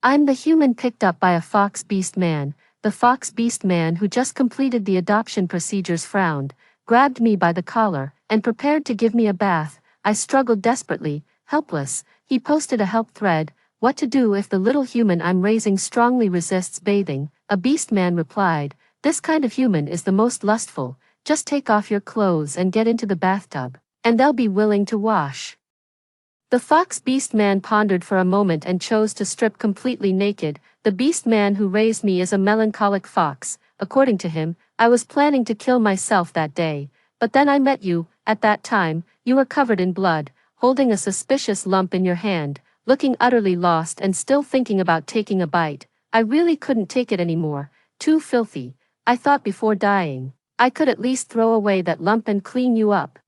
I'm the human picked up by a fox beast man. The fox beast man who just completed the adoption procedures frowned, grabbed me by the collar, and prepared to give me a bath. I struggled desperately, helpless. He posted a help thread, what to do if the little human I'm raising strongly resists bathing. A beast man replied, this kind of human is the most lustful, just take off your clothes and get into the bathtub, and they'll be willing to wash. The fox beast man pondered for a moment and chose to strip completely naked. The beast man who raised me is a melancholic fox. According to him, I was planning to kill myself that day, but then I met you. At that time, you were covered in blood, holding a suspicious lump in your hand, looking utterly lost and still thinking about taking a bite. I really couldn't take it anymore, too filthy. I thought before dying, I could at least throw away that lump and clean you up.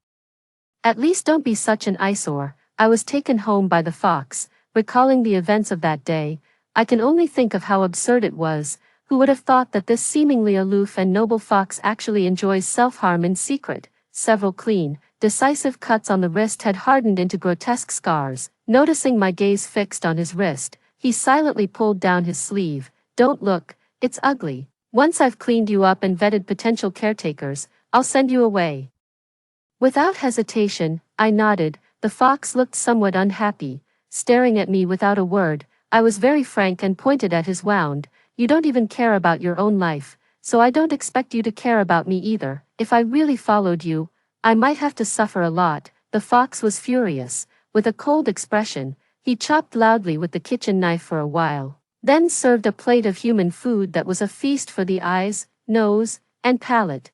At least don't be such an eyesore. I was taken home by the fox. Recalling the events of that day, I can only think of how absurd it was. Who would have thought that this seemingly aloof and noble fox actually enjoys self-harm in secret? Several clean, decisive cuts on the wrist had hardened into grotesque scars. Noticing my gaze fixed on his wrist, he silently pulled down his sleeve. Don't look, it's ugly. Once I've cleaned you up and vetted potential caretakers, I'll send you away. Without hesitation, I nodded. The fox looked somewhat unhappy, staring at me without a word. I was very frank and pointed at his wound. You don't even care about your own life, so I don't expect you to care about me either. If I really followed you, I might have to suffer a lot. The fox was furious. With a cold expression, he chopped loudly with the kitchen knife for a while, then served a plate of human food that was a feast for the eyes, nose, and palate.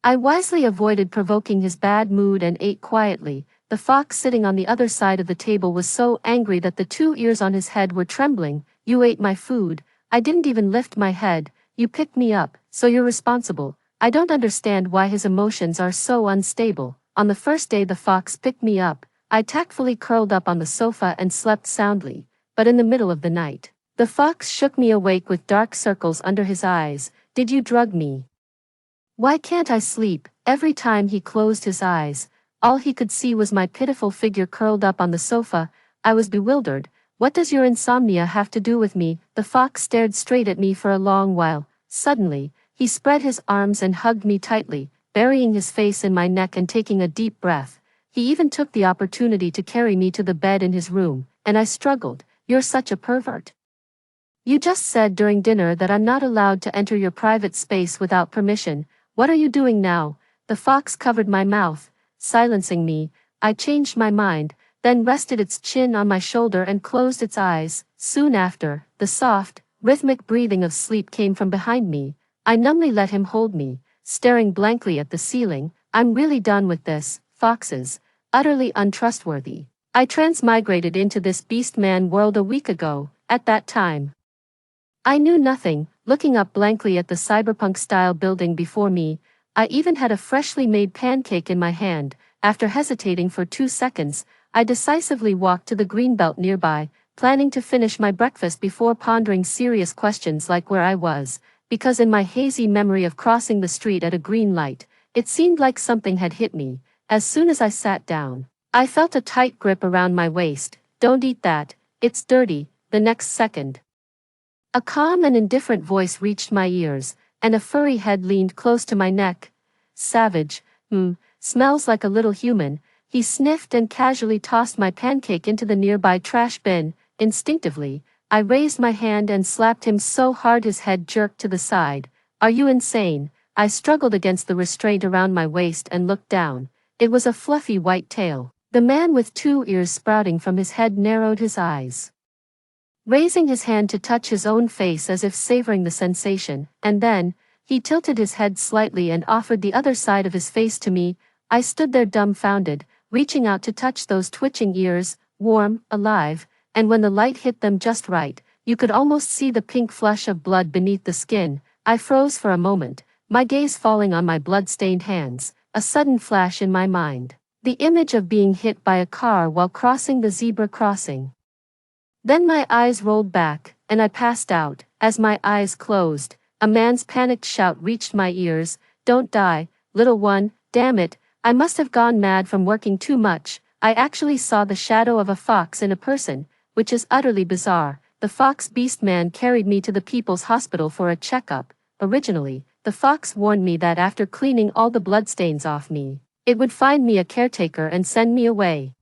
I wisely avoided provoking his bad mood and ate quietly. The fox sitting on the other side of the table was so angry that the two ears on his head were trembling. You ate my food. I didn't even lift my head. You picked me up, so you're responsible. I don't understand why his emotions are so unstable. On the first day the fox picked me up, I tactfully curled up on the sofa and slept soundly. But in the middle of the night, the fox shook me awake with dark circles under his eyes. Did you drug me? Why can't I sleep? Every time he closed his eyes, all he could see was my pitiful figure curled up on the sofa. I was bewildered. What does your insomnia have to do with me? The fox stared straight at me for a long while. Suddenly, he spread his arms and hugged me tightly, burying his face in my neck and taking a deep breath. He even took the opportunity to carry me to the bed in his room, and I struggled. You're such a pervert. You just said during dinner that I'm not allowed to enter your private space without permission. What are you doing now? The fox covered my mouth, silencing me. I changed my mind, then rested its chin on my shoulder and closed its eyes. Soon after, the soft, rhythmic breathing of sleep came from behind me. I numbly let him hold me, staring blankly at the ceiling. I'm really done with this. Foxes, utterly untrustworthy. I transmigrated into this beast man world a week ago. At that time, I knew nothing. Looking up blankly at the cyberpunk-style building before me, I even had a freshly made pancake in my hand. After hesitating for 2 seconds, I decisively walked to the greenbelt nearby, planning to finish my breakfast before pondering serious questions like where I was, because in my hazy memory of crossing the street at a green light, it seemed like something had hit me. As soon as I sat down, I felt a tight grip around my waist. Don't eat that, it's dirty. The next second, a calm and indifferent voice reached my ears, and a furry head leaned close to my neck. Savage, smells like a little human. He sniffed and casually tossed my pancake into the nearby trash bin. Instinctively, I raised my hand and slapped him so hard his head jerked to the side. Are you insane? I struggled against the restraint around my waist and looked down. It was a fluffy white tail. The man with 2 ears sprouting from his head narrowed his eyes, raising his hand to touch his own face as if savoring the sensation, and then, he tilted his head slightly and offered the other side of his face to me. I stood there dumbfounded, reaching out to touch those twitching ears, warm, alive, and when the light hit them just right, you could almost see the pink flush of blood beneath the skin. I froze for a moment, my gaze falling on my blood-stained hands, a sudden flash in my mind, the image of being hit by a car while crossing the zebra crossing. Then my eyes rolled back, and I passed out. As my eyes closed, a man's panicked shout reached my ears. Don't die, little one. Damn it, I must have gone mad from working too much. I actually saw the shadow of a fox in a person, which is utterly bizarre. the fox beastman carried me to the people's hospital for a checkup. Originally, the fox warned me that after cleaning all the bloodstains off me, it would find me a caretaker and send me away.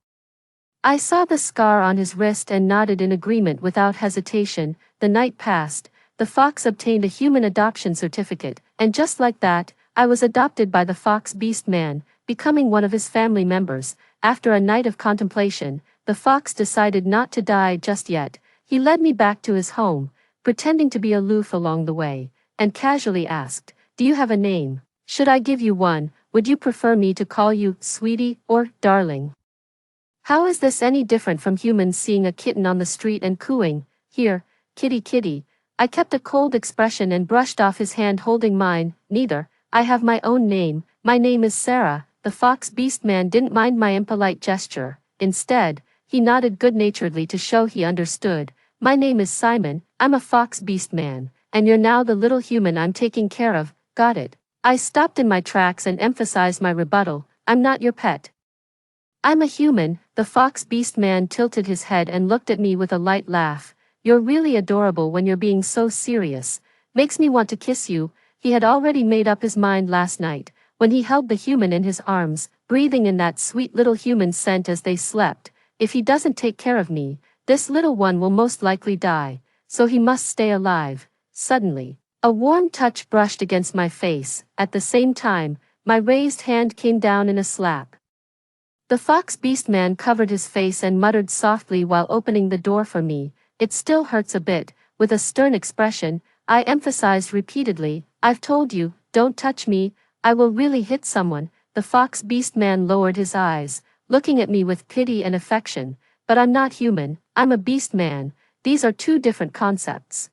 I saw the scar on his wrist and nodded in agreement without hesitation. The night passed, the fox obtained a human adoption certificate, and just like that, I was adopted by the fox beastman, becoming one of his family members. After a night of contemplation, the fox decided not to die just yet. He led me back to his home, pretending to be aloof along the way, and casually asked, "Do you have a name? Should I give you one? Would you prefer me to call you sweetie or darling? How is this any different from humans seeing a kitten on the street and cooing, 'Here, kitty kitty'?" I kept a cold expression and brushed off his hand holding mine. "Neither. I have my own name. My name is Sarah." The fox beastman didn't mind my impolite gesture. Instead, he nodded good-naturedly to show he understood. "My name is Simon. I'm a fox beastman, and you're now the little human I'm taking care of. Got it?" I stopped in my tracks and emphasized my rebuttal. "I'm not your pet. I'm a human." The fox beastman tilted his head and looked at me with a light laugh. "You're really adorable when you're being so serious. Makes me want to kiss you." He had already made up his mind last night, when he held the human in his arms, breathing in that sweet little human scent as they slept. If he doesn't take care of me, this little one will most likely die, so he must stay alive. Suddenly, a warm touch brushed against my face. At the same time, my raised hand came down in a slap. The fox beastman covered his face and muttered softly while opening the door for me, "It still hurts a bit." With a stern expression, I emphasized repeatedly, "I've told you, don't touch me. I will really hit someone." The fox beastman lowered his eyes, looking at me with pity and affection. "But I'm not human, I'm a beastman. These are two different concepts.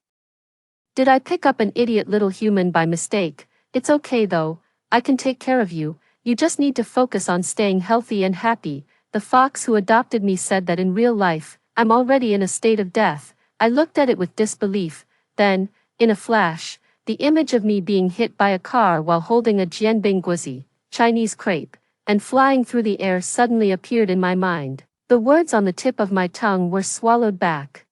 Did I pick up an idiot little human by mistake? It's okay though, I can take care of you. You just need to focus on staying healthy and happy." The fox who adopted me said that in real life, I'm already in a state of death. I looked at it with disbelief. Then, in a flash, the image of me being hit by a car while holding a jianbingguozi, Chinese crepe, and flying through the air suddenly appeared in my mind. The words on the tip of my tongue were swallowed back.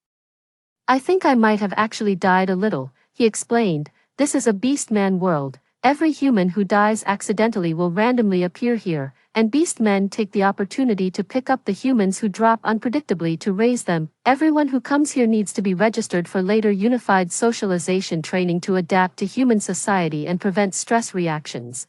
"I think I might have actually died a little," he explained. "This is a beastman world. Every human who dies accidentally will randomly appear here, and beastmen take the opportunity to pick up the humans who drop unpredictably to raise them. Everyone who comes here needs to be registered for later unified socialization training to adapt to human society and prevent stress reactions."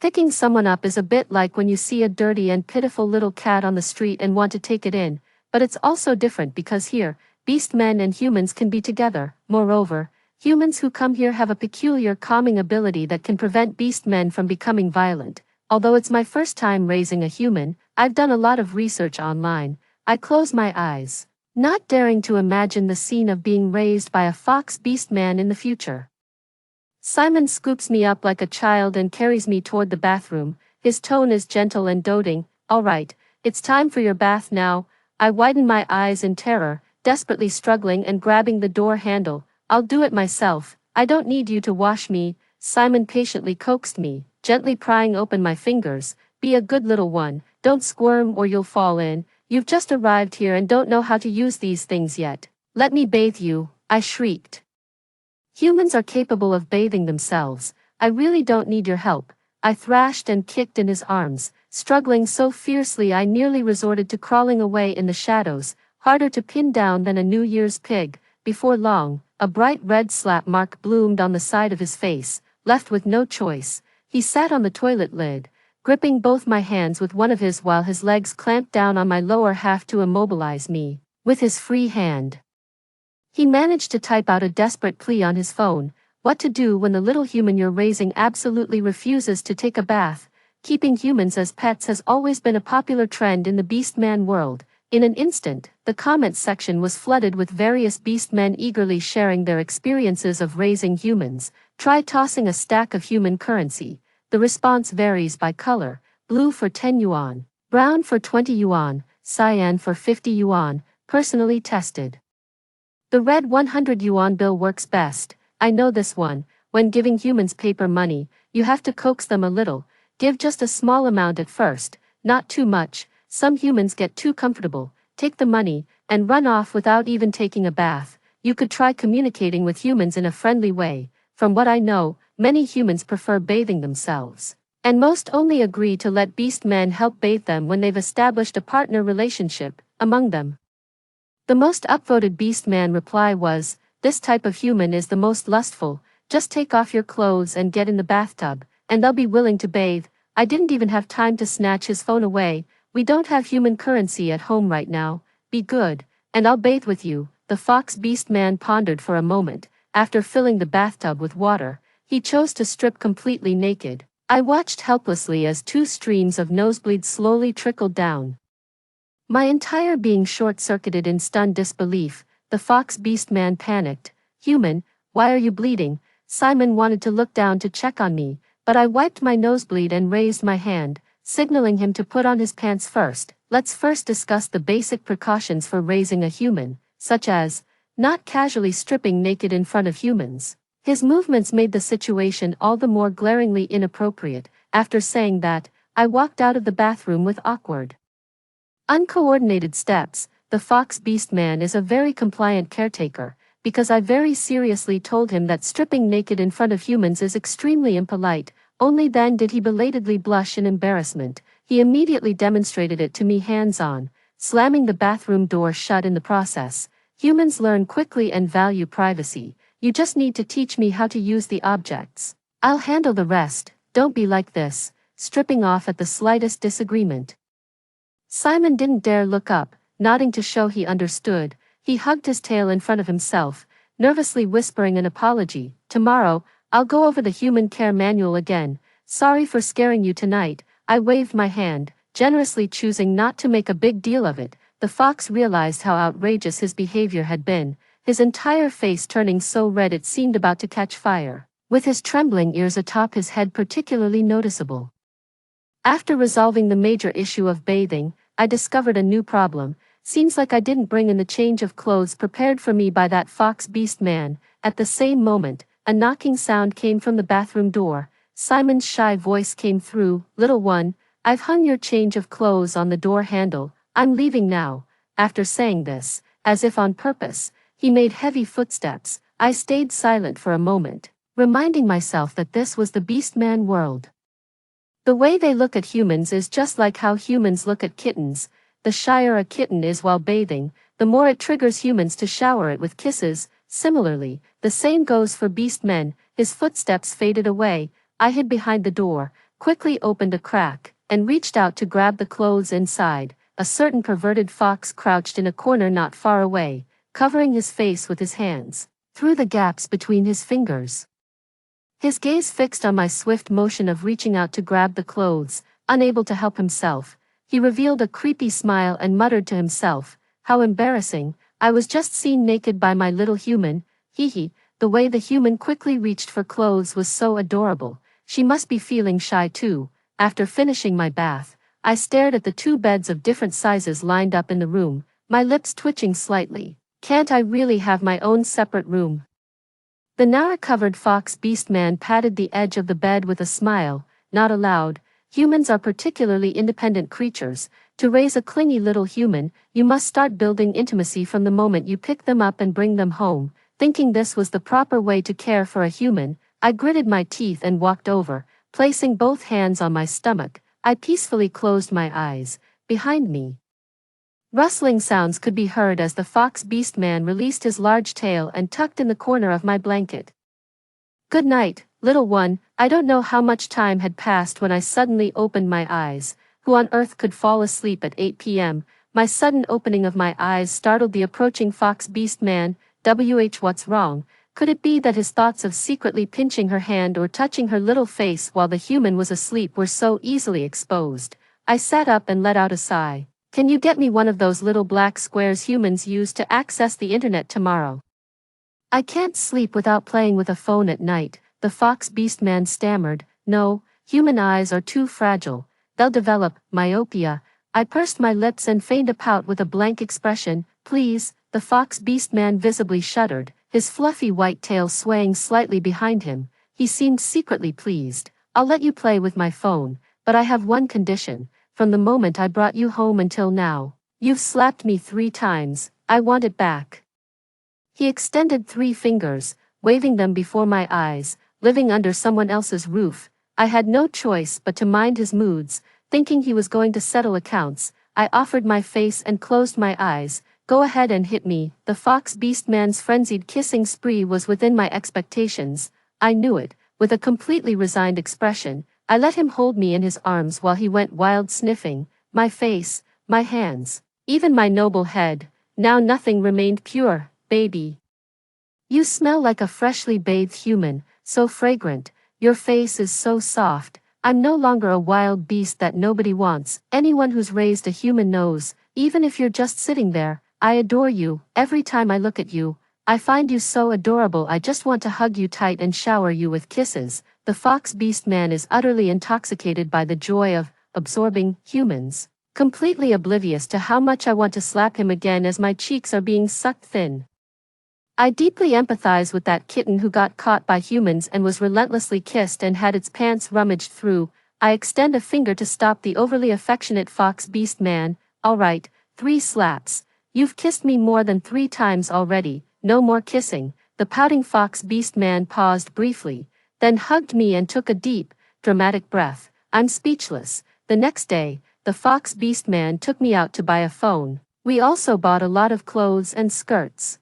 Picking someone up is a bit like when you see a dirty and pitiful little cat on the street and want to take it in, but it's also different because here, beastmen and humans can be together. Moreover, humans who come here have a peculiar calming ability that can prevent beastmen from becoming violent. Although it's my first time raising a human, I've done a lot of research online. I close my eyes, not daring to imagine the scene of being raised by a fox beastman in the future. Simon scoops me up like a child and carries me toward the bathroom. His tone is gentle and doting. "All right, it's time for your bath now." I widen my eyes in terror, desperately struggling and grabbing the door handle. "I'll do it myself. I don't need you to wash me." Simon patiently coaxed me, gently prying open my fingers. "Be a good little one, don't squirm or you'll fall in. You've just arrived here and don't know how to use these things yet. Let me bathe you," I shrieked. "Humans are capable of bathing themselves. I really don't need your help." I thrashed and kicked in his arms, struggling so fiercely I nearly resorted to crawling away in the shadows, harder to pin down than a New Year's pig. Before long, a bright red slap mark bloomed on the side of his face. Left with no choice, he sat on the toilet lid, gripping both my hands with one of his while his legs clamped down on my lower half to immobilize me. With his free hand, he managed to type out a desperate plea on his phone. What to do when the little human you're raising absolutely refuses to take a bath? Keeping humans as pets has always been a popular trend in the beastman world. In an instant, the comments section was flooded with various beastmen eagerly sharing their experiences of raising humans. Try tossing a stack of human currency. The response varies by color: blue for 10 yuan, brown for 20 yuan, cyan for 50 yuan, personally tested. The red 100 yuan bill works best. I know this one. When giving humans paper money, you have to coax them a little. Give just a small amount at first, not too much. Some humans get too comfortable. Take the money, and run off without even taking a bath. You could try communicating with humans in a friendly way. From what I know, many humans prefer bathing themselves. And most only agree to let beastmen help bathe them when they've established a partner relationship among them. The most upvoted beastman reply was, "This type of human is the most lustful, just take off your clothes and get in the bathtub, and they'll be willing to bathe." I didn't even have time to snatch his phone away. "We don't have human currency at home right now. Be good, and I'll bathe with you." The fox beastman pondered for a moment. After filling the bathtub with water, he chose to strip completely naked. I watched helplessly as 2 streams of nosebleed slowly trickled down. My entire being short-circuited in stunned disbelief. The fox beastman panicked. "Human, why are you bleeding?" Simon wanted to look down to check on me, but I wiped my nosebleed and raised my hand, signaling him to put on his pants first. "Let's first discuss the basic precautions for raising a human, such as not casually stripping naked in front of humans." His movements made the situation all the more glaringly inappropriate. After saying that, I walked out of the bathroom with awkward, uncoordinated steps. The fox beastman is a very compliant caretaker, because I very seriously told him that stripping naked in front of humans is extremely impolite. Only then did he belatedly blush in embarrassment. He immediately demonstrated it to me hands-on, slamming the bathroom door shut in the process. "Humans learn quickly and value privacy. You just need to teach me how to use the objects. I'll handle the rest. Don't be like this," stripping off at the slightest disagreement. Simon didn't dare look up, nodding to show he understood. He hugged his tail in front of himself, nervously whispering an apology. "Tomorrow, I'll go over the human care manual again. Sorry for scaring you tonight." I waved my hand, generously choosing not to make a big deal of it. The fox realized how outrageous his behavior had been, his entire face turning so red it seemed about to catch fire, with his trembling ears atop his head particularly noticeable. After resolving the major issue of bathing, I discovered a new problem. Seems like I didn't bring in the change of clothes prepared for me by that fox beast man. At the same moment, a knocking sound came from the bathroom door. Simon's shy voice came through. "Little one, I've hung your change of clothes on the door handle. I'm leaving now." After saying this, as if on purpose, he made heavy footsteps. I stayed silent for a moment, reminding myself that this was the beastman world. The way they look at humans is just like how humans look at kittens. The shyer a kitten is while bathing, the more it triggers humans to shower it with kisses. Similarly, the same goes for beastmen. His footsteps faded away. I hid behind the door, quickly opened a crack, and reached out to grab the clothes inside. A certain perverted fox crouched in a corner not far away, covering his face with his hands, through the gaps between his fingers. His gaze fixed on my swift motion of reaching out to grab the clothes. Unable to help himself, he revealed a creepy smile and muttered to himself, "How embarrassing, I was just seen naked by my little human, hee hee." The way the human quickly reached for clothes was so adorable. She must be feeling shy too. After finishing my bath, I stared at the 2 beds of different sizes lined up in the room, my lips twitching slightly. Can't I really have my own separate room? The now-recovered fox beastman patted the edge of the bed with a smile. Not aloud. Humans are particularly independent creatures. To raise a clingy little human, you must start building intimacy from the moment you pick them up and bring them home. Thinking this was the proper way to care for a human, I gritted my teeth and walked over. Placing both hands on my stomach, I peacefully closed my eyes. Behind me, rustling sounds could be heard as the fox beastman released his large tail and tucked in the corner of my blanket. "Good night, little one." I don't know how much time had passed when I suddenly opened my eyes. Who on earth could fall asleep at 8 p.m.? My sudden opening of my eyes startled the approaching fox beastman. What's wrong? Could it be that his thoughts of secretly pinching her hand or touching her little face while the human was asleep were so easily exposed? I sat up and let out a sigh. "Can you get me one of those little black squares humans use to access the internet tomorrow? I can't sleep without playing with a phone at night." The fox beastman stammered. "No, human eyes are too fragile. They'll develop myopia." I pursed my lips and feigned a pout with a blank expression. "Please." The fox beastman visibly shuddered, his fluffy white tail swaying slightly behind him. He seemed secretly pleased. "I'll let you play with my phone, but I have one condition. From the moment I brought you home until now, you've slapped me 3 times. I want it back. He extended 3 fingers, waving them before my eyes. Living under someone else's roof, I had no choice but to mind his moods. Thinking he was going to settle accounts, I offered my face and closed my eyes. Go ahead and hit me. The fox beast man's frenzied kissing spree was within my expectations. I knew it. With a completely resigned expression, I let him hold me in his arms while he went wild, sniffing my face, my hands, even my noble head. Now nothing remained pure, baby. You smell like a freshly bathed human, so fragrant. Your face is so soft. I'm no longer a wild beast that nobody wants. Anyone who's raised a human knows, even if you're just sitting there, I adore you. Every time I look at you, I find you so adorable. I just want to hug you tight and shower you with kisses. The fox beast man is utterly intoxicated by the joy of absorbing humans, completely oblivious to how much I want to slap him again as my cheeks are being sucked thin. I deeply empathize with that kitten who got caught by humans and was relentlessly kissed and had its pants rummaged through. I extend a finger to stop the overly affectionate fox beast man. All right, 3 slaps. You've kissed me more than 3 times already. No more kissing. The pouting fox beast man paused briefly, then hugged me and took a deep, dramatic breath. I'm speechless. The next day, the fox beast man took me out to buy a phone. We also bought a lot of clothes and skirts.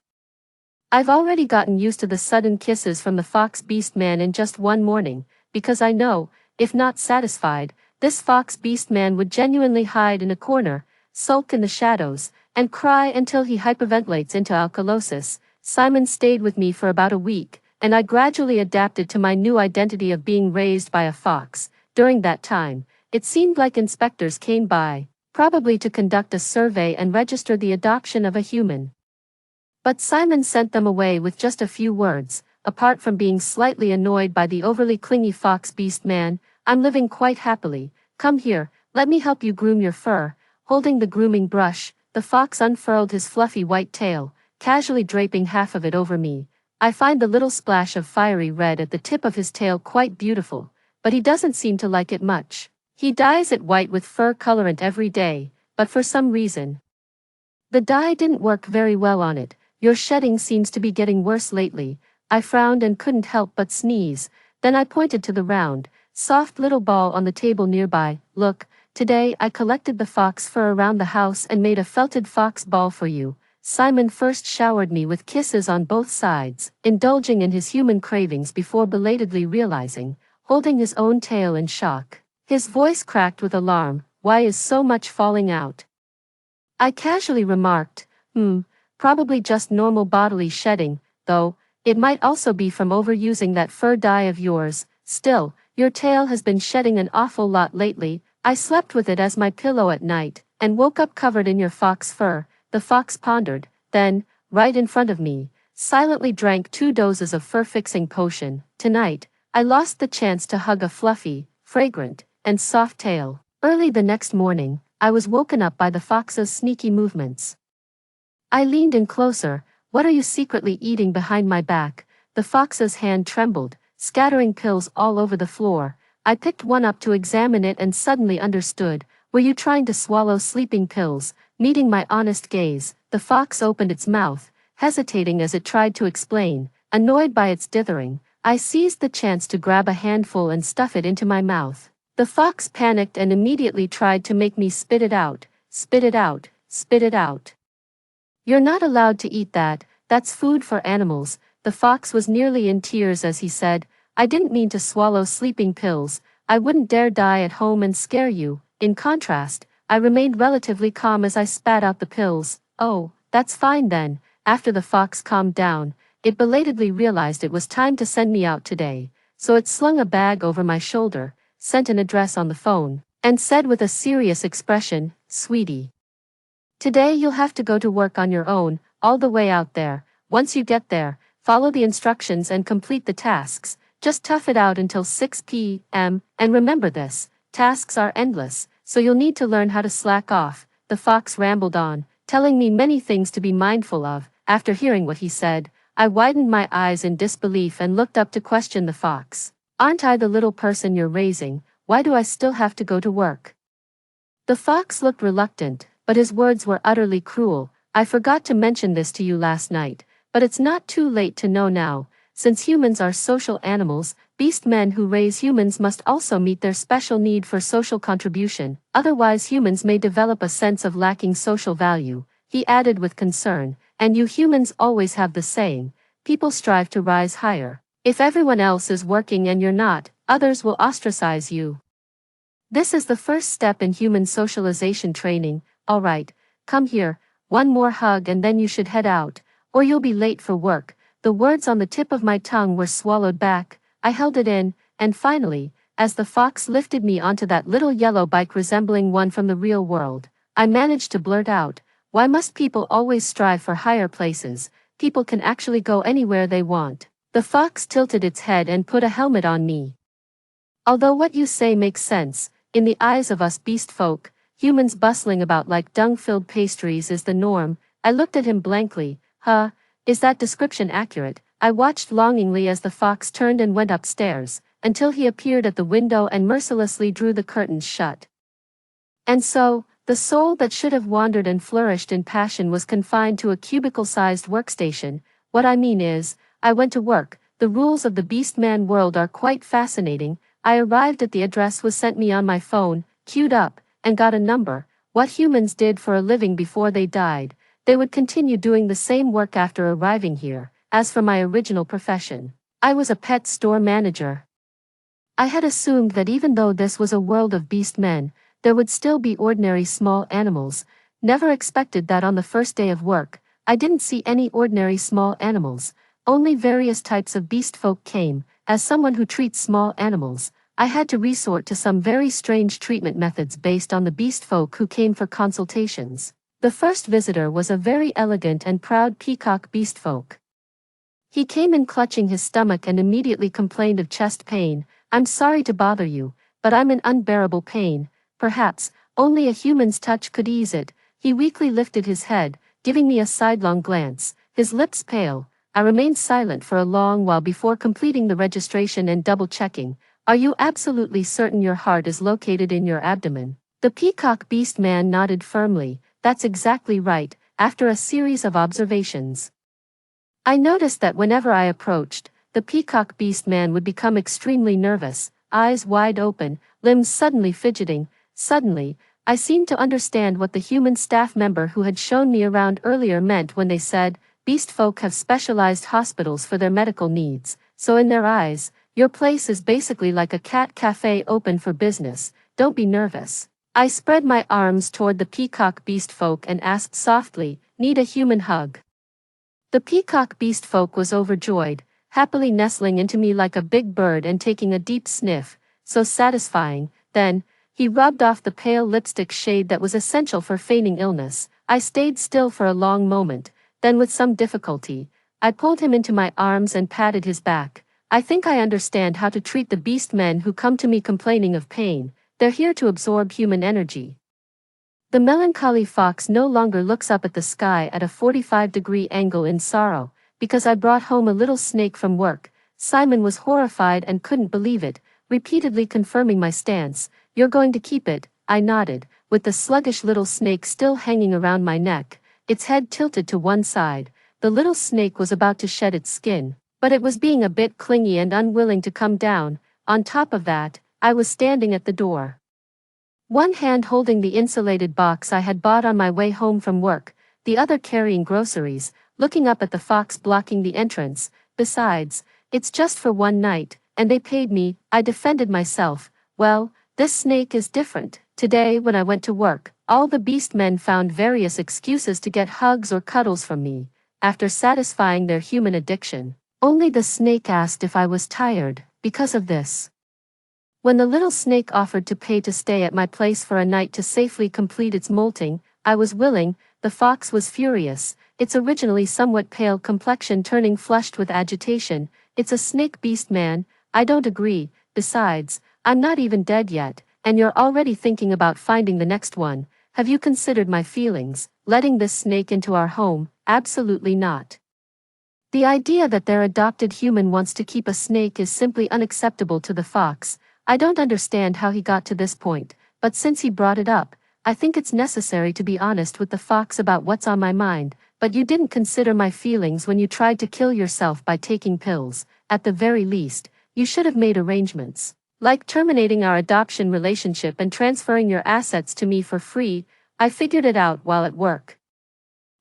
I've already gotten used to the sudden kisses from the fox beast man in just one morning, because I know, if not satisfied, this fox beast man would genuinely hide in a corner, sulk in the shadows, and cry until he hyperventilates into alkalosis. Simon stayed with me for about a week, and I gradually adapted to my new identity of being raised by a fox. During that time, it seemed like inspectors came by, probably to conduct a survey and register the adoption of a human. But Simon sent them away with just a few words. Apart from being slightly annoyed by the overly clingy fox beast man, I'm living quite happily. Come here, let me help you groom your fur. Holding the grooming brush, the fox unfurled his fluffy white tail, casually draping half of it over me. I find the little splash of fiery red at the tip of his tail quite beautiful, but he doesn't seem to like it much. He dyes it white with fur colorant every day, but for some reason, the dye didn't work very well on it. Your shedding seems to be getting worse lately. I frowned and couldn't help but sneeze. Then I pointed to the round, soft little ball on the table nearby. Look, today I collected the fox fur around the house and made a felted fox ball for you. Simon first showered me with kisses on both sides, indulging in his human cravings before belatedly realizing, holding his own tail in shock. His voice cracked with alarm. Why is so much falling out? I casually remarked, probably just normal bodily shedding, though, it might also be from overusing that fur dye of yours. Still, your tail has been shedding an awful lot lately. I slept with it as my pillow at night, and woke up covered in your fox fur. The fox pondered, then, right in front of me, silently drank 2 doses of fur-fixing potion. Tonight, I lost the chance to hug a fluffy, fragrant, and soft tail. Early the next morning, I was woken up by the fox's sneaky movements. I leaned in closer. What are you secretly eating behind my back? The fox's hand trembled, scattering pills all over the floor. I picked one up to examine it and suddenly understood. Were you trying to swallow sleeping pills? Meeting my honest gaze, the fox opened its mouth, hesitating as it tried to explain. Annoyed by its dithering, I seized the chance to grab a handful and stuff it into my mouth. The fox panicked and immediately tried to make me spit it out. Spit it out, spit it out. You're not allowed to eat that, that's food for animals. The fox was nearly in tears as he said, I didn't mean to swallow sleeping pills. I wouldn't dare die at home and scare you. In contrast, I remained relatively calm as I spat out the pills. Oh, that's fine then. After the fox calmed down, it belatedly realized it was time to send me out today, so it slung a bag over my shoulder, sent an address on the phone, and said with a serious expression, Sweetie, today you'll have to go to work on your own, all the way out there. Once you get there, follow the instructions and complete the tasks. Just tough it out until 6 p.m., and remember this, tasks are endless, so you'll need to learn how to slack off. The fox rambled on, telling me many things to be mindful of. After hearing what he said, I widened my eyes in disbelief and looked up to question the fox. Aren't I the little person you're raising? Why do I still have to go to work? The fox looked reluctant, but his words were utterly cruel. I forgot to mention this to you last night, but it's not too late to know now. Since humans are social animals, beast men who raise humans must also meet their special need for social contribution, otherwise humans may develop a sense of lacking social value. He added with concern, and you humans always have the saying, people strive to rise higher. If everyone else is working and you're not, others will ostracize you. This is the first step in human socialization training. Alright, come here, one more hug and then you should head out, or you'll be late for work. The words on the tip of my tongue were swallowed back. I held it in, and finally, as the fox lifted me onto that little yellow bike resembling one from the real world, I managed to blurt out, why must people always strive for higher places? People can actually go anywhere they want. The fox tilted its head and put a helmet on me. Although what you say makes sense, in the eyes of us beast folk, humans bustling about like dung-filled pastries is the norm. I looked at him blankly. Is that description accurate? I watched longingly as the fox turned and went upstairs, until he appeared at the window and mercilessly drew the curtains shut. And so, the soul that should have wandered and flourished in passion was confined to a cubicle-sized workstation. What I mean is, I went to work. The rules of the beast-man world are quite fascinating. I arrived at the address was sent me on my phone, queued up, and got a number. What humans did for a living before they died, they would continue doing the same work after arriving here. As for my original profession, I was a pet store manager. I had assumed that even though this was a world of beast men, there would still be ordinary small animals. Never expected that on the first day of work, I didn't see any ordinary small animals. Only various types of beast folk came. As someone who treats small animals, I had to resort to some very strange treatment methods based on the beast folk who came for consultations. The first visitor was a very elegant and proud peacock beast folk. He came in clutching his stomach and immediately complained of chest pain. I'm sorry to bother you, but I'm in unbearable pain. Perhaps, only a human's touch could ease it. He weakly lifted his head, giving me a sidelong glance, his lips pale. I remained silent for a long while before completing the registration and double-checking. Are you absolutely certain your heart is located in your abdomen? The peacock beast man nodded firmly. That's exactly right. After a series of observations, I noticed that whenever I approached, the peacock beast man would become extremely nervous, eyes wide open, limbs suddenly fidgeting. Suddenly, I seemed to understand what the human staff member who had shown me around earlier meant when they said, beast folk have specialized hospitals for their medical needs, so in their eyes, your place is basically like a cat cafe open for business. Don't be nervous. I spread my arms toward the peacock beast folk and asked softly, need a human hug? The peacock beast folk was overjoyed, happily nestling into me like a big bird and taking a deep sniff, so satisfying. Then, he rubbed off the pale lipstick shade that was essential for feigning illness. I stayed still for a long moment, then with some difficulty, I pulled him into my arms and patted his back. I think I understand how to treat the beast men who come to me complaining of pain. They're here to absorb human energy. The melancholy fox no longer looks up at the sky at a 45-degree angle in sorrow, because I brought home a little snake from work. Simon was horrified and couldn't believe it, repeatedly confirming my stance. You're going to keep it? I nodded, with the sluggish little snake still hanging around my neck, its head tilted to one side. The little snake was about to shed its skin, but it was being a bit clingy and unwilling to come down. On top of that, I was standing at the door, one hand holding the insulated box I had bought on my way home from work, the other carrying groceries, looking up at the fox blocking the entrance. Besides, it's just for one night, and they paid me. I defended myself. Well, this snake is different. Today when I went to work, all the beast men found various excuses to get hugs or cuddles from me, after satisfying their human addiction. Only the snake asked if I was tired, because of this. When the little snake offered to pay to stay at my place for a night to safely complete its molting, I was willing. The fox was furious, its originally somewhat pale complexion turning flushed with agitation. It's a snake beast man. I don't agree. Besides, I'm not even dead yet, and you're already thinking about finding the next one. Have you considered my feelings, letting this snake into our home? Absolutely not. The idea that their adopted human wants to keep a snake is simply unacceptable to the fox. I don't understand how he got to this point, but since he brought it up, I think it's necessary to be honest with the fox about what's on my mind, but you didn't consider my feelings when you tried to kill yourself by taking pills. At the very least, you should have made arrangements, like terminating our adoption relationship and transferring your assets to me for free. I figured it out while at work.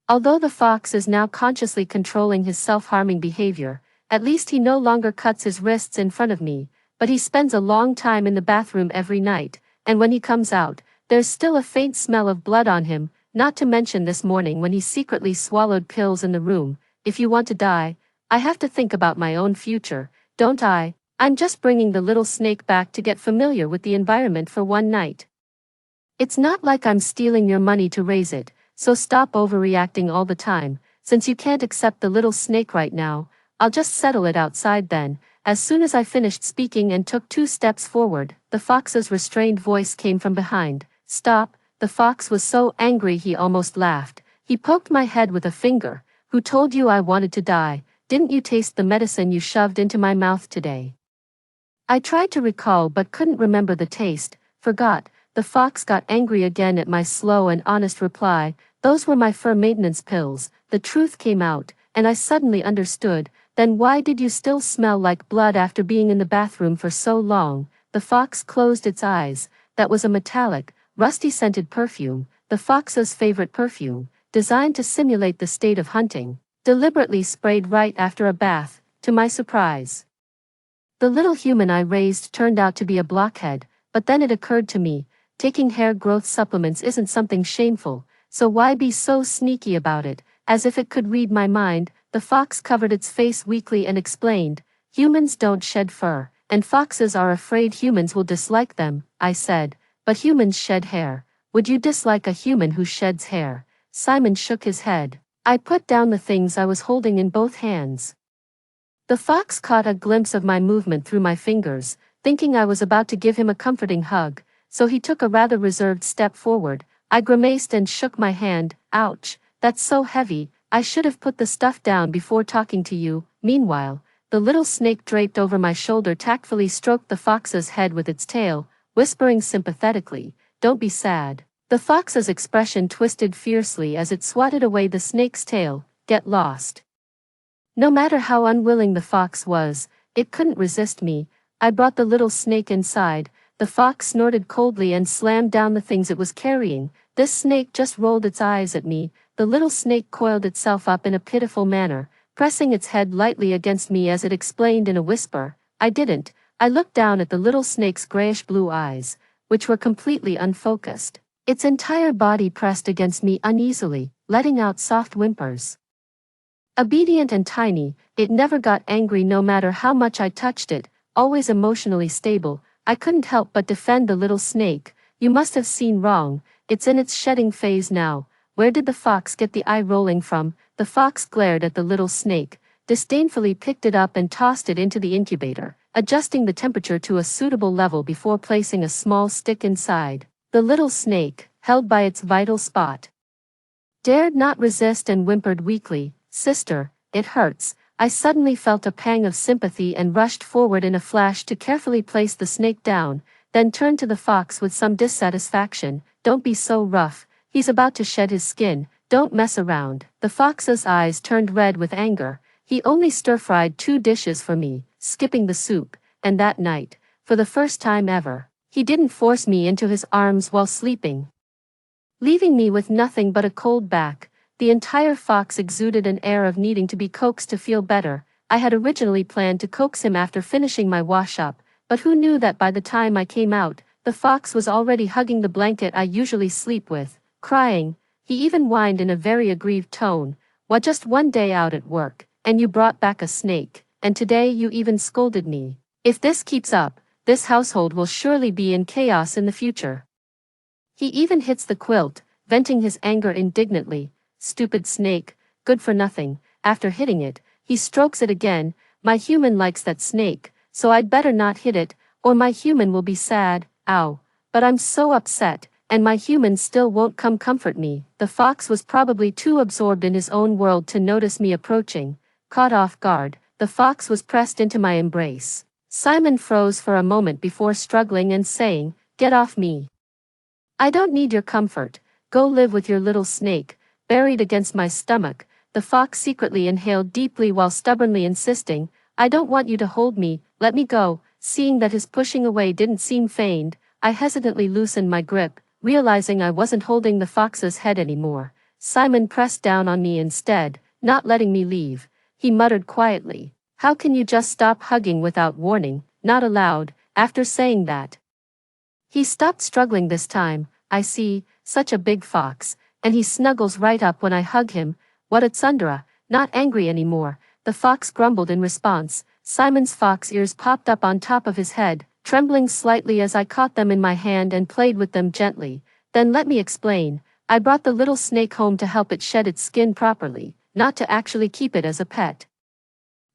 Although the fox is now consciously controlling his self-harming behavior, at least he no longer cuts his wrists in front of me, but he spends a long time in the bathroom every night, and when he comes out, there's still a faint smell of blood on him, not to mention this morning when he secretly swallowed pills in the room. If you want to die, I have to think about my own future, don't I? I'm just bringing the little snake back to get familiar with the environment for one night. It's not like I'm stealing your money to raise it, so stop overreacting all the time. Since you can't accept the little snake right now, I'll just settle it outside then. As soon as I finished speaking and took 2 steps forward, the fox's restrained voice came from behind. Stop. The fox was so angry he almost laughed. He poked my head with a finger. Who told you I wanted to die? Didn't you taste the medicine you shoved into my mouth today? I tried to recall but couldn't remember the taste. Forgot. The fox got angry again at my slow and honest reply. Those were my fur maintenance pills. The truth came out, and I suddenly understood. Then why did you still smell like blood after being in the bathroom for so long? The fox closed its eyes. That was a metallic, rusty-scented perfume, the fox's favorite perfume, designed to simulate the state of hunting, deliberately sprayed right after a bath, to my surprise. The little human I raised turned out to be a blockhead, but then it occurred to me, taking hair growth supplements isn't something shameful, so why be so sneaky about it? As if it could read my mind, the fox covered its face weakly and explained, humans don't shed fur, and foxes are afraid humans will dislike them, I said. But humans shed hair. Would you dislike a human who sheds hair? Simon shook his head. I put down the things I was holding in both hands. The fox caught a glimpse of my movement through my fingers, thinking I was about to give him a comforting hug, so he took a rather reserved step forward. I grimaced and shook my hand. Ouch, that's so heavy, I should have put the stuff down before talking to you. Meanwhile, the little snake draped over my shoulder tactfully stroked the fox's head with its tail, whispering sympathetically, don't be sad. The fox's expression twisted fiercely as it swatted away the snake's tail. Get lost. No matter how unwilling the fox was, it couldn't resist me. I brought the little snake inside. The fox snorted coldly and slammed down the things it was carrying. This snake just rolled its eyes at me. The little snake coiled itself up in a pitiful manner, pressing its head lightly against me as it explained in a whisper. I didn't. I looked down at the little snake's grayish-blue eyes, which were completely unfocused. Its entire body pressed against me uneasily, letting out soft whimpers. Obedient and tiny, it never got angry no matter how much I touched it, always emotionally stable. I couldn't help but defend the little snake. You must have seen wrong, it's in its shedding phase now. Where did the fox get the eye rolling from? The fox glared at the little snake, disdainfully picked it up and tossed it into the incubator, adjusting the temperature to a suitable level before placing a small stick inside. The little snake, held by its vital spot, dared not resist and whimpered weakly, Sister, it hurts. I suddenly felt a pang of sympathy and rushed forward in a flash to carefully place the snake down, then turned to the fox with some dissatisfaction. Don't be so rough, he's about to shed his skin, don't mess around. The fox's eyes turned red with anger. He only stir-fried 2 dishes for me, skipping the soup, and that night, for the first time ever, he didn't force me into his arms while sleeping, leaving me with nothing but a cold back. The entire fox exuded an air of needing to be coaxed to feel better. I had originally planned to coax him after finishing my wash-up, but who knew that by the time I came out, the fox was already hugging the blanket I usually sleep with, crying. He even whined in a very aggrieved tone. What, just one day out at work, and you brought back a snake, and today you even scolded me. If this keeps up, this household will surely be in chaos in the future. He even hits the quilt, venting his anger indignantly. Stupid snake, good for nothing. After hitting it, he strokes it again. My human likes that snake, so I'd better not hit it, or my human will be sad. Ow. But I'm so upset, and my human still won't come comfort me. The fox was probably too absorbed in his own world to notice me approaching. Caught off guard, the fox was pressed into my embrace. Simon froze for a moment before struggling and saying, Get off me. I don't need your comfort. Go live with your little snake. Buried against my stomach, the fox secretly inhaled deeply while stubbornly insisting, I don't want you to hold me, let me go. Seeing that his pushing away didn't seem feigned, I hesitantly loosened my grip, realizing I wasn't holding the fox's head anymore. Simon pressed down on me instead, not letting me leave. He muttered quietly, how can you just stop hugging without warning? Not aloud. After saying that, he stopped struggling this time. I see, such a big fox, and he snuggles right up when I hug him. What a tsundere, not angry anymore. The fox grumbled in response. Simon's fox ears popped up on top of his head, trembling slightly as I caught them in my hand and played with them gently. Then let me explain. I brought the little snake home to help it shed its skin properly, not to actually keep it as a pet.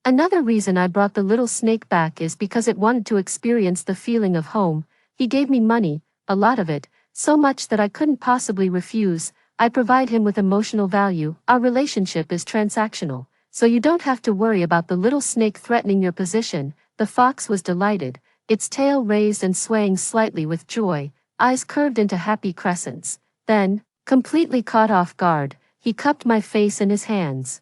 Another reason I brought the little snake back is because it wanted to experience the feeling of home. He gave me money, a lot of it, so much that I couldn't possibly refuse. I provide him with emotional value. Our relationship is transactional, so you don't have to worry about the little snake threatening your position. The fox was delighted, its tail raised and swaying slightly with joy, eyes curved into happy crescents. Then, completely caught off guard, he cupped my face in his hands.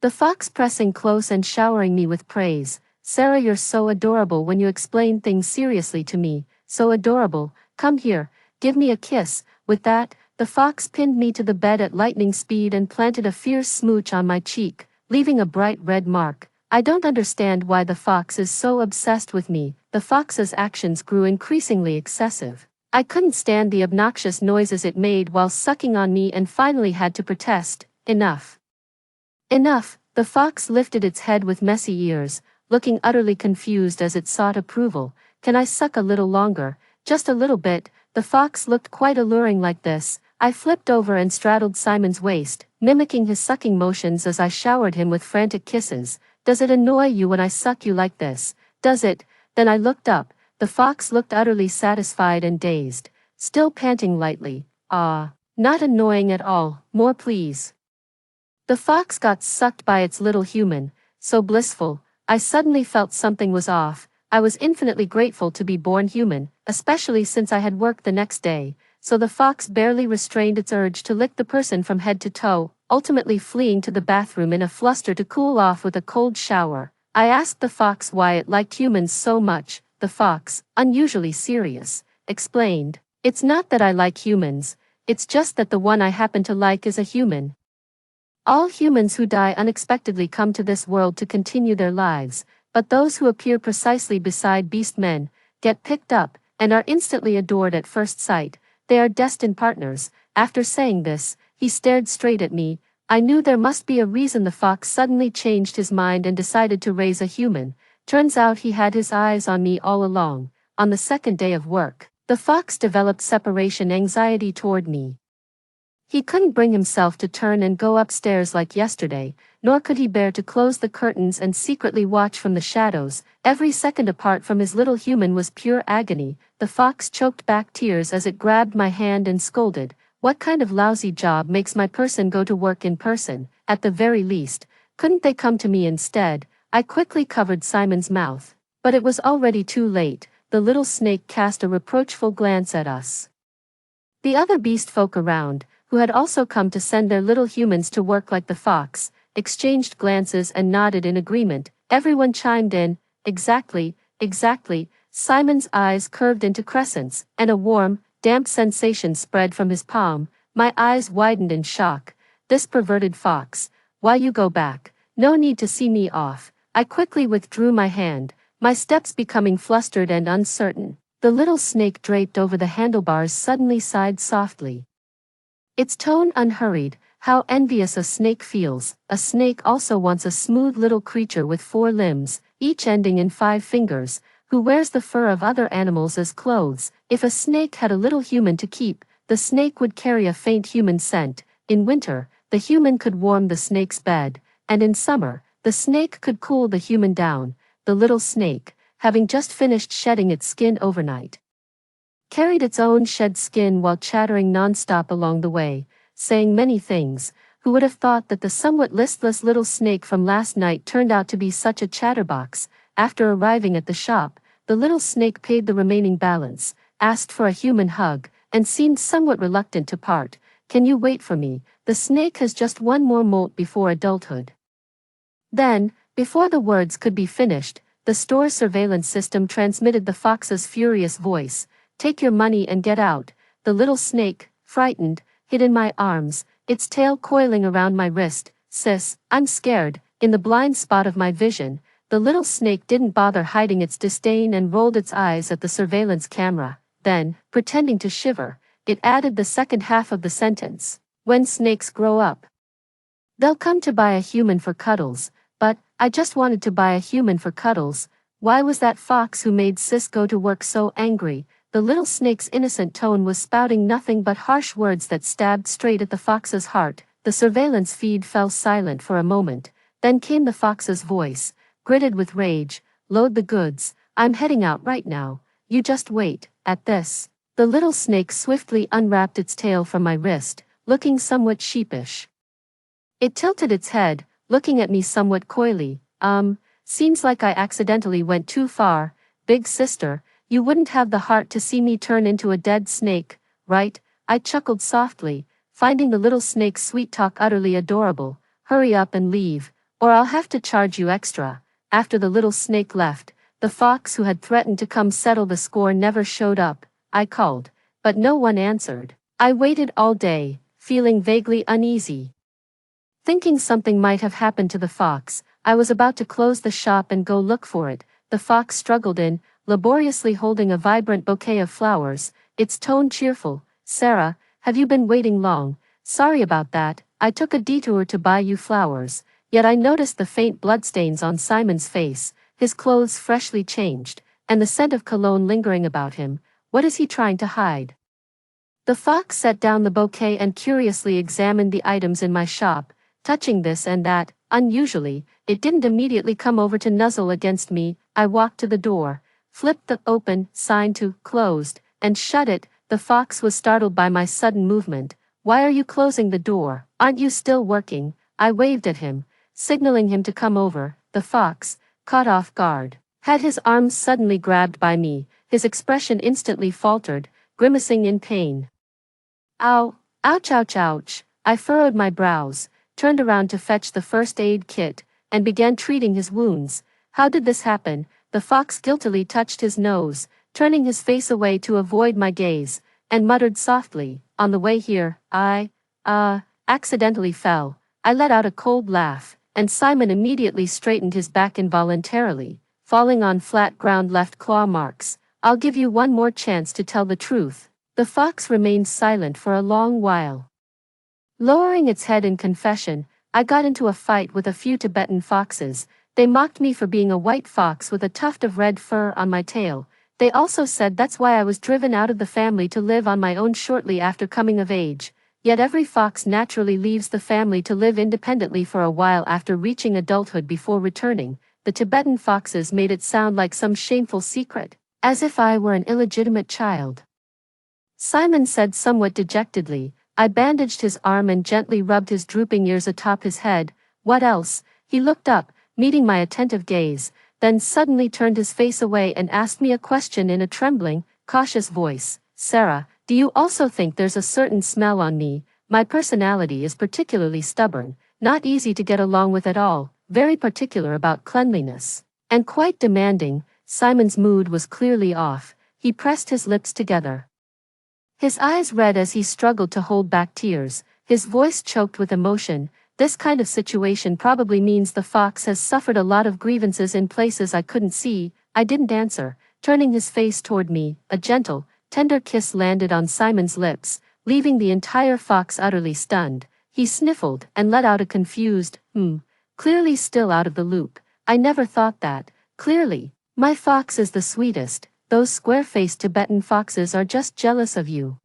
The fox pressing close and showering me with praise. Sarah, you're so adorable when you explain things seriously to me, so adorable. Come here, give me a kiss. With that, the fox pinned me to the bed at lightning speed and planted a fierce smooch on my cheek, leaving a bright red mark. I don't understand why the fox is so obsessed with me. The fox's actions grew increasingly excessive. I couldn't stand the obnoxious noises it made while sucking on me and finally had to protest. Enough. Enough. The fox lifted its head with messy ears, looking utterly confused as it sought approval. Can I suck a little longer? Just a little bit. The fox looked quite alluring like this. I flipped over and straddled Simon's waist, mimicking his sucking motions as I showered him with frantic kisses. Does it annoy you when I suck you like this? Does it? Then I looked up. The fox looked utterly satisfied and dazed, still panting lightly. Ah, not annoying at all. More please. The fox got sucked by its little human, so blissful. I suddenly felt something was off. I was infinitely grateful to be born human, especially since I had work the next day, so the fox barely restrained its urge to lick the person from head to toe, ultimately fleeing to the bathroom in a fluster to cool off with a cold shower. I asked the fox why it liked humans so much. The fox, unusually serious, explained, it's not that I like humans, it's just that the one I happen to like is a human. All humans who die unexpectedly come to this world to continue their lives, but those who appear precisely beside beastmen, get picked up, and are instantly adored at first sight. They are destined partners. After saying this, he stared straight at me. I knew there must be a reason the fox suddenly changed his mind and decided to raise a human. Turns out he had his eyes on me all along. On the second day of work, the fox developed separation anxiety toward me. He couldn't bring himself to turn and go upstairs like yesterday, nor could he bear to close the curtains and secretly watch from the shadows. Every second apart from his little human was pure agony. The fox choked back tears as it grabbed my hand and scolded, what kind of lousy job makes my person go to work in person? At the very least, couldn't they come to me instead? I quickly covered Simon's mouth, but it was already too late. The little snake cast a reproachful glance at us. The other beast folk around, who had also come to send their little humans to work like the fox, exchanged glances and nodded in agreement. Everyone chimed in, exactly, exactly. Simon's eyes curved into crescents, and a warm, damp sensation spread from his palm. My eyes widened in shock. This perverted fox. Why you go back? No need to see me off. I quickly withdrew my hand, my steps becoming flustered and uncertain. The little snake draped over the handlebars suddenly sighed softly. Its tone unhurried. How envious a snake feels. A snake also wants a smooth little creature with 4 limbs, each ending in 5 fingers, who wears the fur of other animals as clothes. If a snake had a little human to keep, the snake would carry a faint human scent. In winter, the human could warm the snake's bed, and in summer, the snake could cool the human down. The little snake, having just finished shedding its skin overnight, carried its own shed skin while chattering non-stop along the way, saying many things. Who would have thought that the somewhat listless little snake from last night turned out to be such a chatterbox? After arriving at the shop, the little snake paid the remaining balance, asked for a human hug, and seemed somewhat reluctant to part. Can you wait for me? The snake has just one more molt before adulthood. Then, before the words could be finished, the store surveillance system transmitted the fox's furious voice. Take your money and get out. The little snake, frightened, hid in my arms, its tail coiling around my wrist. Sis, I'm scared. In the blind spot of my vision, the little snake didn't bother hiding its disdain and rolled its eyes at the surveillance camera. Then, pretending to shiver, it added the second half of the sentence. When snakes grow up, they'll come to buy a human for cuddles. But, I just wanted to buy a human for cuddles. Why was that fox who made Sis go to work so angry? The little snake's innocent tone was spouting nothing but harsh words that stabbed straight at the fox's heart. The surveillance feed fell silent for a moment. Then came the fox's voice, gritted with rage. Load the goods. I'm heading out right now. You just wait. At this, the little snake swiftly unwrapped its tail from my wrist, looking somewhat sheepish. It tilted its head, looking at me somewhat coyly. Seems like I accidentally went too far. Big sister, you wouldn't have the heart to see me turn into a dead snake, right? I chuckled softly, finding the little snake's sweet talk utterly adorable. Hurry up and leave, or I'll have to charge you extra. After the little snake left, the fox who had threatened to come settle the score never showed up. I called, but no one answered. I waited all day, feeling vaguely uneasy. Thinking something might have happened to the fox, I was about to close the shop and go look for it. The fox struggled in, laboriously holding a vibrant bouquet of flowers, its tone cheerful. Sarah, have you been waiting long? Sorry about that, I took a detour to buy you flowers, yet I noticed the faint bloodstains on Simon's face, his clothes freshly changed, and the scent of cologne lingering about him. What is he trying to hide? The fox set down the bouquet and curiously examined the items in my shop, touching this and that. Unusually, it didn't immediately come over to nuzzle against me. I walked to the door, flipped the open sign to closed, and shut it. The fox was startled by my sudden movement. Why are you closing the door? Aren't you still working? I waved at him, signaling him to come over. The fox, caught off guard, had his arms suddenly grabbed by me. His expression instantly faltered, grimacing in pain. Ow, ouch, ouch, ouch. I furrowed my brows, turned around to fetch the first aid kit, and began treating his wounds. How did this happen? The fox guiltily touched his nose, turning his face away to avoid my gaze, and muttered softly, on the way here, I accidentally fell. I let out a cold laugh, and Simon immediately straightened his back involuntarily, falling on flat ground left claw marks. I'll give you one more chance to tell the truth. The fox remained silent for a long while. Lowering its head in confession, I got into a fight with a few Tibetan foxes. They mocked me for being a white fox with a tuft of red fur on my tail. They also said that's why I was driven out of the family to live on my own shortly after coming of age. Yet every fox naturally leaves the family to live independently for a while after reaching adulthood before returning. The Tibetan foxes made it sound like some shameful secret, as if I were an illegitimate child. Simon said somewhat dejectedly. I bandaged his arm and gently rubbed his drooping ears atop his head. What else? He looked up, meeting my attentive gaze, then suddenly turned his face away and asked me a question in a trembling, cautious voice. Sarah, do you also think there's a certain smell on me? My personality is particularly stubborn, not easy to get along with at all, very particular about cleanliness, and quite demanding. Simon's mood was clearly off. He pressed his lips together. His eyes red as he struggled to hold back tears, his voice choked with emotion. This kind of situation probably means the fox has suffered a lot of grievances in places I couldn't see. I didn't answer, turning his face toward me. A gentle, tender kiss landed on Simon's lips, leaving the entire fox utterly stunned. He sniffled and let out a confused, clearly still out of the loop. I never thought that. Clearly, my fox is the sweetest. Those square-faced Tibetan foxes are just jealous of you.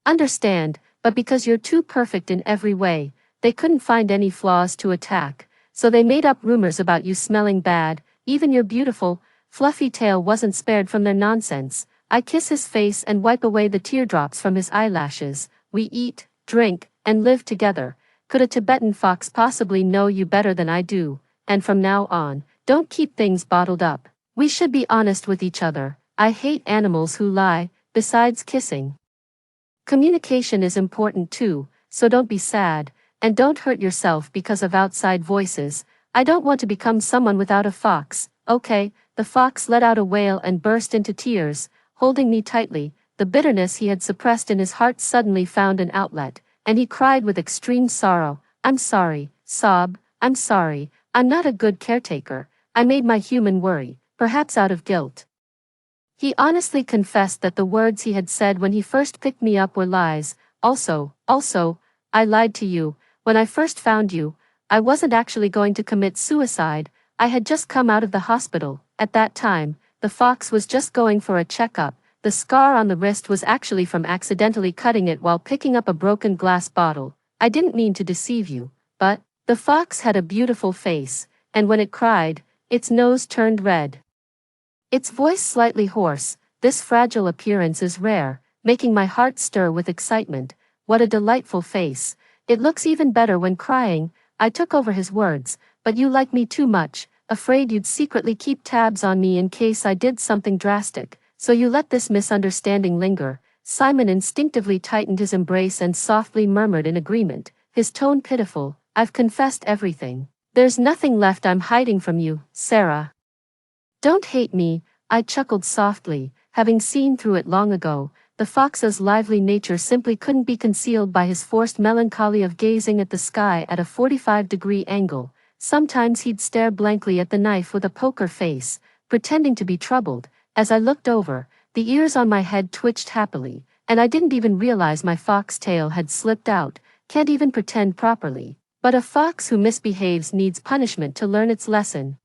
Understand, but because you're too perfect in every way, they couldn't find any flaws to attack, so they made up rumors about you smelling bad. Even your beautiful, fluffy tail wasn't spared from their nonsense. I kiss his face and wipe away the teardrops from his eyelashes. We eat, drink, and live together. Could a Tibetan fox possibly know you better than I do? And from now on, don't keep things bottled up. We should be honest with each other. I hate animals who lie. Besides kissing, Communication is important too, so don't be sad, and don't hurt yourself because of outside voices. I don't want to become someone without a fox, okay? The fox let out a wail and burst into tears, holding me tightly. The bitterness he had suppressed in his heart suddenly found an outlet, and he cried with extreme sorrow, "I'm sorry," sob, "I'm sorry, I'm not a good caretaker. I made my human worry, perhaps out of guilt." He honestly confessed that the words he had said when he first picked me up were lies. Also, I lied to you. When I first found you, I wasn't actually going to commit suicide. I had just come out of the hospital. At that time, the fox was just going for a checkup. The scar on the wrist was actually from accidentally cutting it while picking up a broken glass bottle. I didn't mean to deceive you, but the fox had a beautiful face, and when it cried, its nose turned red. Its voice slightly hoarse. This fragile appearance is rare, making my heart stir with excitement. What a delightful face. It looks even better when crying. I took over his words, but you like me too much, afraid you'd secretly keep tabs on me in case I did something drastic, so you let this misunderstanding linger. Simon instinctively tightened his embrace and softly murmured in agreement, his tone pitiful, "I've confessed everything. There's nothing left I'm hiding from you, Sarah." "Don't hate me," I chuckled softly, having seen through it long ago. The fox's lively nature simply couldn't be concealed by his forced melancholy of gazing at the sky at a 45-degree angle. Sometimes he'd stare blankly at the knife with a poker face, pretending to be troubled. As I looked over, the ears on my head twitched happily, and I didn't even realize my fox tail had slipped out. Can't even pretend properly. But a fox who misbehaves needs punishment to learn its lesson.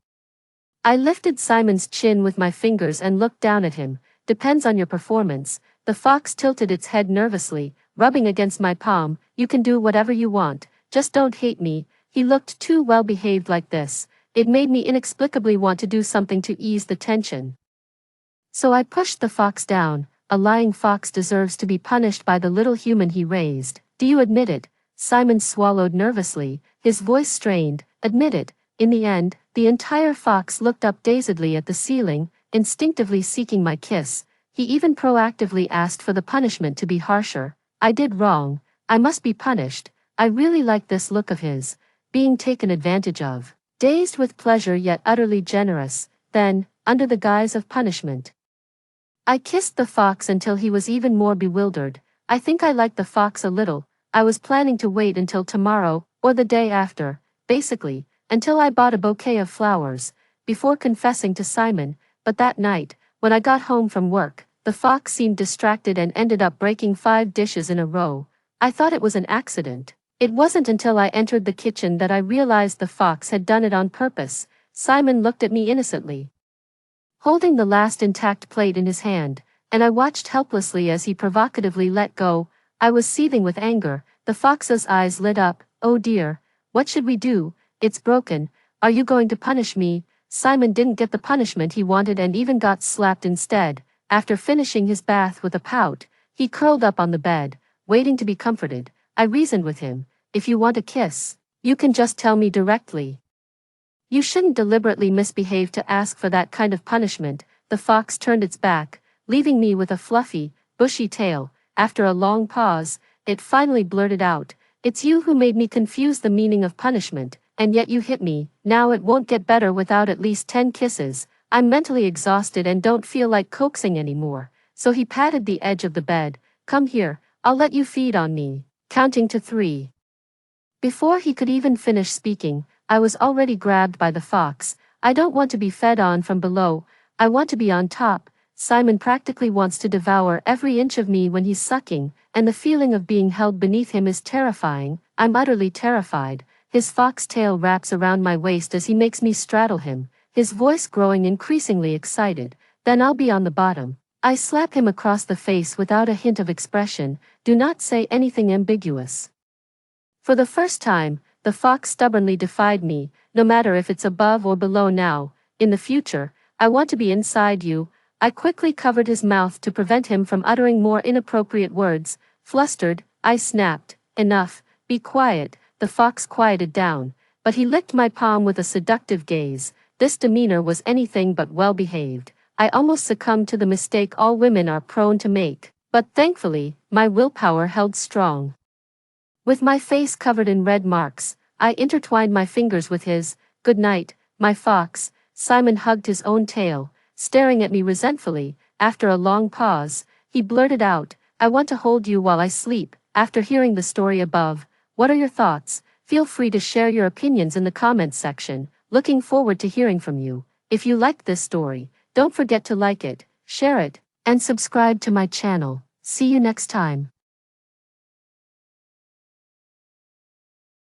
I lifted Simon's chin with my fingers and looked down at him. "Depends on your performance." The fox tilted its head nervously, rubbing against my palm. "You can do whatever you want, just don't hate me." He looked too well behaved like this. It made me inexplicably want to do something to ease the tension. So I pushed the fox down. A lying fox deserves to be punished by the little human he raised. "Do you admit it?" Simon swallowed nervously, his voice strained. "Admit it." In the end, the entire fox looked up dazedly at the ceiling, instinctively seeking my kiss. He even proactively asked for the punishment to be harsher. I did wrong. I must be punished. I really liked this look of his, being taken advantage of, dazed with pleasure yet utterly generous. Then, under the guise of punishment, I kissed the fox until he was even more bewildered. I think I liked the fox a little. I was planning to wait until tomorrow, or the day after, basically, until I bought a bouquet of flowers, before confessing to Simon. But that night, when I got home from work, the fox seemed distracted and ended up breaking 5 dishes in a row. I thought it was an accident. It wasn't until I entered the kitchen that I realized the fox had done it on purpose. Simon looked at me innocently, holding the last intact plate in his hand, and I watched helplessly as he provocatively let go. I was seething with anger. The fox's eyes lit up. "Oh dear, what should we do? It's broken. Are you going to punish me?" Simon didn't get the punishment he wanted and even got slapped instead. After finishing his bath with a pout, he curled up on the bed, waiting to be comforted. I reasoned with him. "If you want a kiss, you can just tell me directly. You shouldn't deliberately misbehave to ask for that kind of punishment." The fox turned its back, leaving me with a fluffy, bushy tail. After a long pause, it finally blurted out, "It's you who made me confuse the meaning of punishment, and yet you hit me. Now it won't get better without at least 10 kisses. I'm mentally exhausted and don't feel like coaxing anymore." So he patted the edge of the bed. "Come here, I'll let you feed on me." Counting to 3. Before he could even finish speaking, I was already grabbed by the fox. "I don't want to be fed on from below, I want to be on top." Simon practically wants to devour every inch of me when he's sucking, and the feeling of being held beneath him is terrifying. I'm utterly terrified. His fox tail wraps around my waist as he makes me straddle him, his voice growing increasingly excited. "Then I'll be on the bottom." I slap him across the face without a hint of expression. "Do not say anything ambiguous." For the first time, the fox stubbornly defied me. "No matter if it's above or below now, in the future, I want to be inside you." I quickly covered his mouth to prevent him from uttering more inappropriate words. Flustered, I snapped, "Enough, be quiet." The fox quieted down, but he licked my palm with a seductive gaze. This demeanor was anything but well behaved. I almost succumbed to the mistake all women are prone to make. But thankfully, my willpower held strong. With my face covered in red marks, I intertwined my fingers with his. Good night, my fox. Simon hugged his own tail, staring at me resentfully. After a long pause, he blurted out, I want to hold you while I sleep. After hearing the story above, what are your thoughts? Feel free to share your opinions in the comments section. Looking forward to hearing from you. If you liked this story, don't forget to like it, share it, and subscribe to my channel. See you next time.